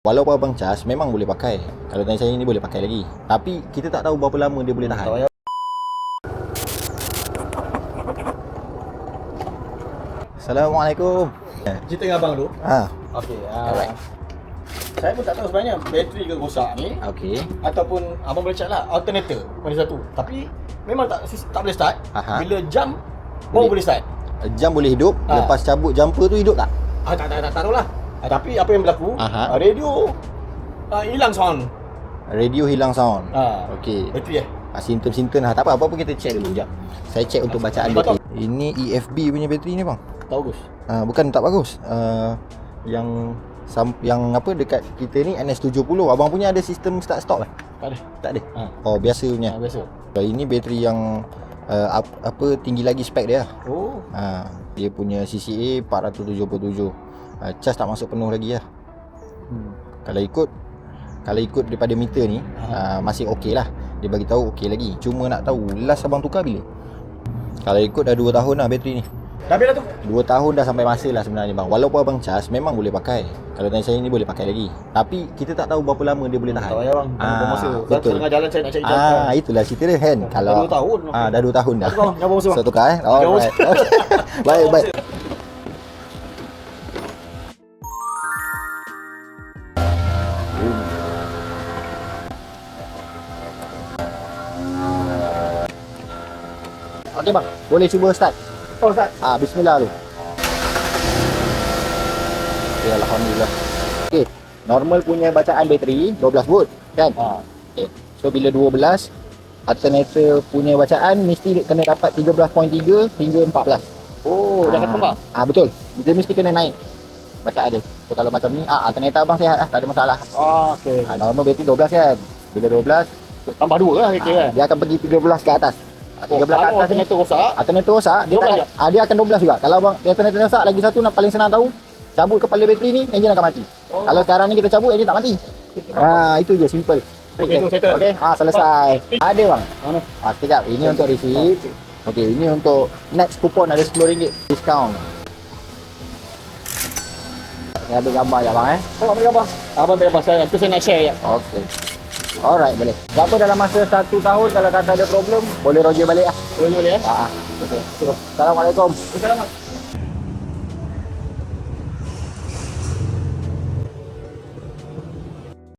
Walaupun abang cas memang boleh pakai. Kalau tanya saya ni boleh pakai lagi. Tapi kita tak tahu berapa lama dia boleh tahan. Assalamualaikum. Cerita dengan abang dulu. Okey. Alright. Saya pun tak tahu sebenarnya bateri ke rosak ni Okey. ataupun abang boleh check lah alternator mana satu. Tapi memang tak boleh start. Bila jam baru boleh start. Jam boleh hidup, lepas cabut jumper tu hidup tak? Tak tahulah. Tapi apa yang berlaku? Radio hilang sound. Radio hilang sound. Okey. Bateri Simptom-simptom lah. Tak apa-apa kita check dulu jap. Saya check untuk bacaan bateri. Ini EFB punya bateri ni bang. Tak bagus. Bukan tak bagus. Yang apa dekat kita ni NS70. Abang punya ada sistem start stop kan? Tak ada. Oh, biasa punya. Biasa. Ini bateri yang apa tinggi lagi spek dia. Dia punya CCA 477. Cas tak masuk penuh lagi lah. Kalau ikut daripada meter ni masih okey lah. Dia bagi tahu okey lagi. Cuma nak tahu last abang tukar bila? Kalau ikut dah 2 tahun lah bateri ni. Dah bila tu? 2 tahun dah sampai masa lah sebenarnya bang. Walaupun abang cas memang boleh pakai. Kalau tanya saya ni boleh pakai lagi. Tapi kita tak tahu berapa lama dia boleh tahan. Tak payah bang. Masa betul. tengah jalan saya nak cari jalan. Itulah cerita dia kan. Kalau dah 2 tahun. Dah 2 tahun dah. Jangan bang. So tukar Alright. Baik. Okey bang, boleh cuba start. Start. Bismillah tu. Okay, alhamdulillah. Okey, normal punya bacaan bateri 12 volt kan? Okey. So bila 12, alternator punya bacaan mesti kena dapat 13.3 hingga 14. Dah kata bang. Betul. Dia mesti kena naik bacaan dia. So kalau macam ni, alternator abang sihat lah, tak ada masalah. Okey. Normal bateri 12 kan? Bila 12 tambah 2 lah kira. dia akan pergi 13 ke atas. 13 ke atas ni alternator rosak, dia akan 12 juga. Kalau abang alternator rosak, lagi satu nak paling senang tahu, cabut kepala bateri ni, enjin akan mati. Kalau sekarang ni kita cabut, enjin tak mati. Itu je, simple. Okey, tu settle. Okey, selesai. Ada bang. Mana? Sekejap, ini untuk receipt. Okey, ini untuk next coupon ada RM10 discount. Saya ambil gambar je bang Ambil gambar. Abang ambil gambar saya nak share je. Okey. Alright, boleh. Apa dalam masa 1 tahun kalau kata ada problem, boleh roger balik lah. Boleh ya? Okay. Assalamualaikum. Assalamualaikum.